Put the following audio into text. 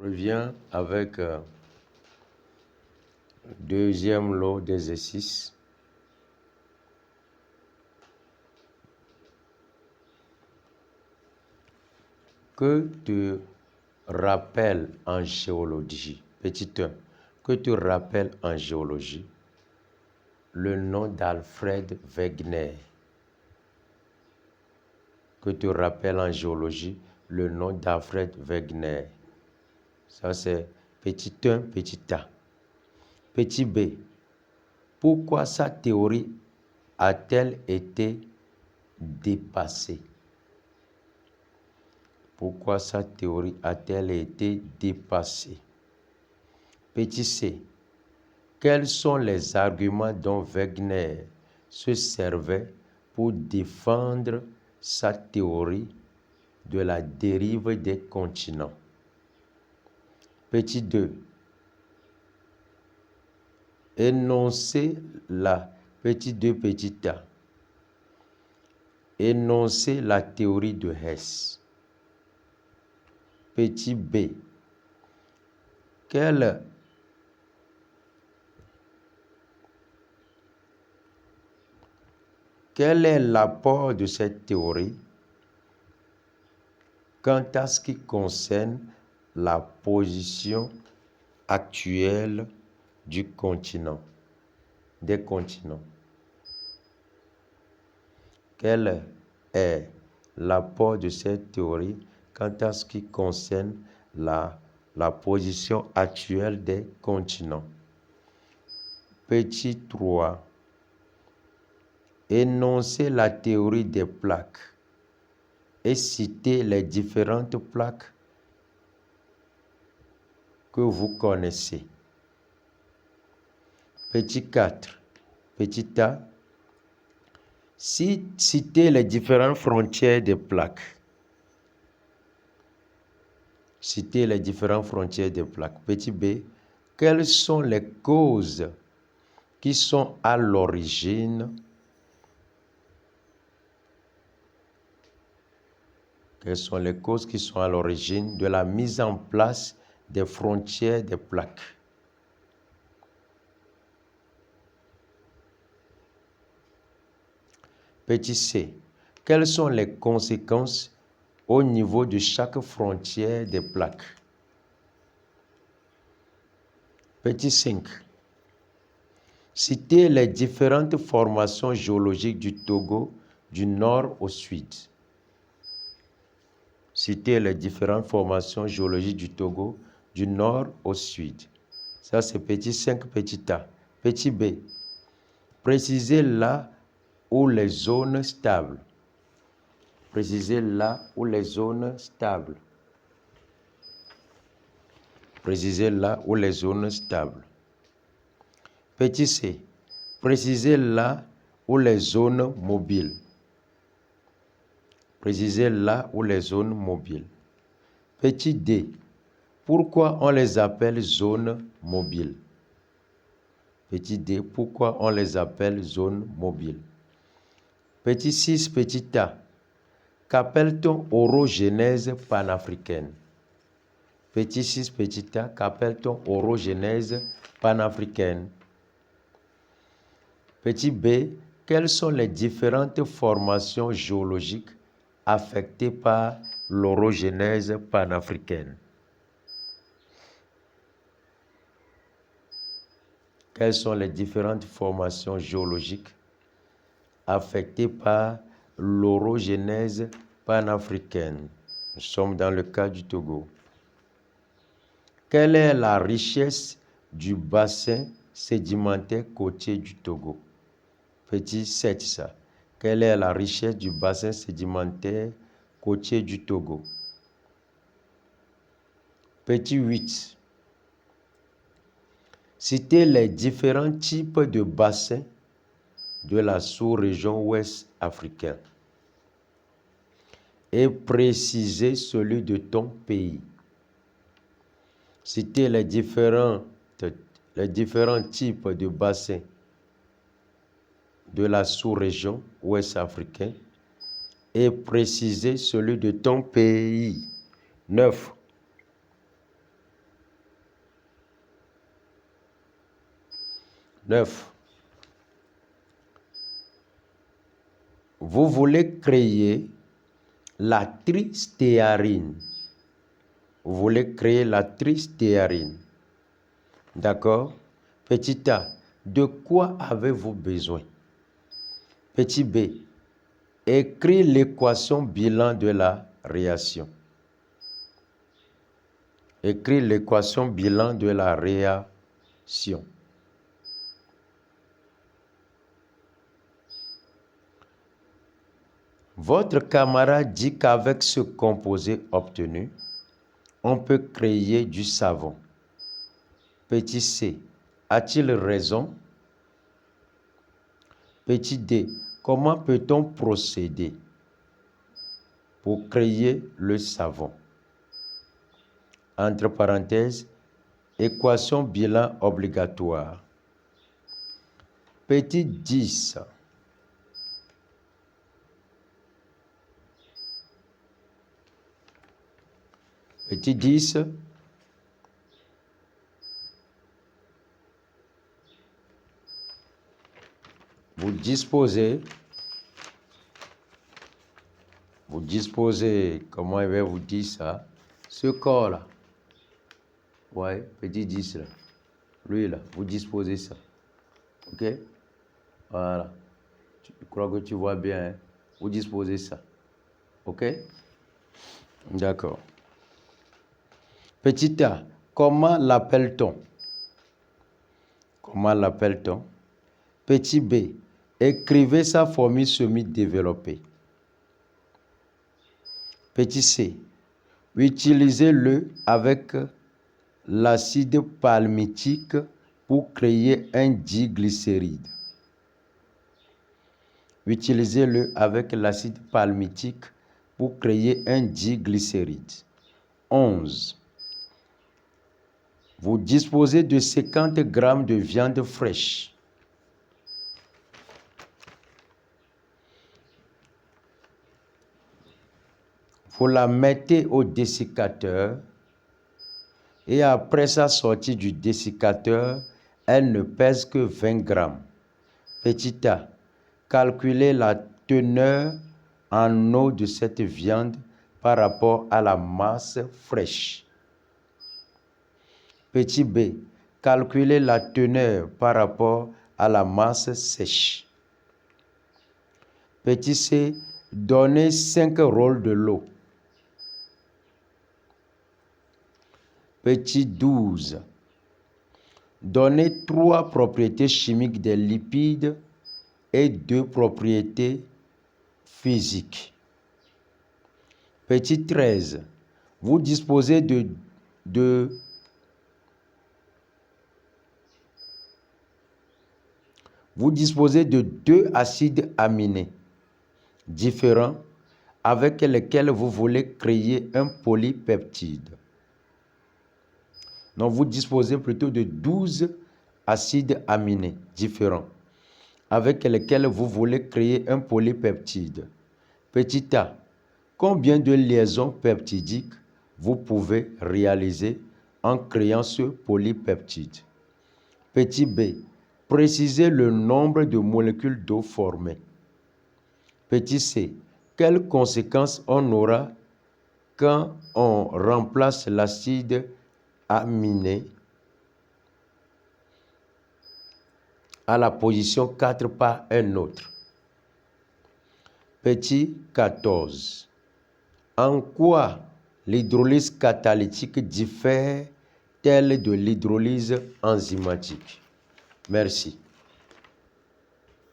revient avec deuxième lot d'exercices. Que te rappelle en géologie, petit 1, que te rappelle en géologie le nom d'Alfred Wegener? Que te rappelle en géologie le nom d'Alfred Wegener? Ça c'est petit 1, petit A. Petit B, pourquoi sa théorie a-t-elle été dépassée? Pourquoi sa théorie a-t-elle été dépassée? Petit C, quels sont les arguments dont Wegener se servait pour défendre sa théorie de la dérive des continents? Petit 2, énoncez la petit 2 petit a. Énoncez la théorie de Hess. Petit b, quel est l'apport de cette théorie quant à ce qui concerne la position actuelle du continent, des continents? Quel est l'apport de cette théorie quant à ce qui concerne la position actuelle des continents? Petit 3, énoncez la théorie des plaques et citez les différentes plaques que vous connaissez. Petit 4, petit a, citez les différentes frontières des plaques. Citez les différentes frontières des plaques. Petit b, quelles sont les causes qui sont à l'origine de la mise en place des frontières des plaques? Petit c, quelles sont les conséquences au niveau de chaque frontière des plaques? Petit 5, citez les différentes formations géologiques du Togo du nord au sud. Citez les différentes formations géologiques du Togo du nord au sud. Ça, c'est petit 5, petit a. Petit b, précisez là où les zones stables. Précisez là où les zones stables. Précisez là où les zones stables. Petit c, précisez là où les zones mobiles. Précisez là où les zones mobiles. Petit d, pourquoi on les appelle zones mobiles? Petit d, pourquoi on les appelle zones mobiles? Petit 6, petit a, qu'appelle-t-on orogénèse panafricaine? Petit 6, petit a, qu'appelle-t-on orogénèse panafricaine? Petit b, quelles sont les différentes formations géologiques affectées par l'orogénèse panafricaine? Quelles sont les différentes formations géologiques affectées par l'orogénèse panafricaine? Nous sommes dans le cas du Togo. Quelle est la richesse du bassin sédimentaire côtier du Togo? Petit 7, ça. Quelle est la richesse du bassin sédimentaire côtier du Togo? Petit 8. Citez les différents types de bassins de la sous-région ouest africaine et précisez celui de ton pays. Citez les différents types de bassins de la sous-région ouest africaine et précisez celui de ton pays. 9. 9. Vous voulez créer la tristéarine. Vous voulez créer la tristéarine. D'accord? Petit a, de quoi avez-vous besoin? Petit b, écris l'équation bilan de la réaction. Écris l'équation bilan de la réaction. Votre camarade dit qu'avec ce composé obtenu, on peut créer du savon. Petit c, a-t-il raison? Petit d, comment peut-on procéder pour créer le savon? Entre parenthèses, équation bilan obligatoire. Petit 10. Petit 10. Vous disposez, comment je vais vous dire ça, ce corps-là. Ouais, petit 10 là. Lui là, vous disposez ça. Ok? Voilà. Je crois que tu vois bien. Hein? Vous disposez ça. Ok? D'accord. Petit a, comment l'appelle-t-on? Comment l'appelle-t-on? Petit b, écrivez sa formule semi-développée. Petit c, utilisez-le avec l'acide palmitique pour créer un diglycéride. Utilisez-le avec l'acide palmitique pour créer un diglycéride. 11. Vous disposez de 50 g de viande fraîche. Vous la mettez au dessiccateur et après sa sortie du dessiccateur, elle ne pèse que 20 g. Petit a, calculez la teneur en eau de cette viande par rapport à la masse fraîche. Petit b, calculez la teneur par rapport à la masse sèche. Petit c, donnez 5 rôles de l'eau. Petit 12. Donnez 3 propriétés chimiques des lipides et 2 propriétés physiques. Petit 13. Vous disposez de 2 acides aminés différents avec lesquels vous voulez créer un polypeptide. Donc, vous disposez plutôt de 12 acides aminés différents avec lesquels vous voulez créer un polypeptide. Petit a, combien de liaisons peptidiques vous pouvez réaliser en créant ce polypeptide? Petit b, précisez le nombre de molécules d'eau formées. Petit c, quelles conséquences on aura quand on remplace l'acide aminé à la position 4 par un autre? Petit 14. En quoi l'hydrolyse catalytique diffère-t-elle de l'hydrolyse enzymatique? Merci.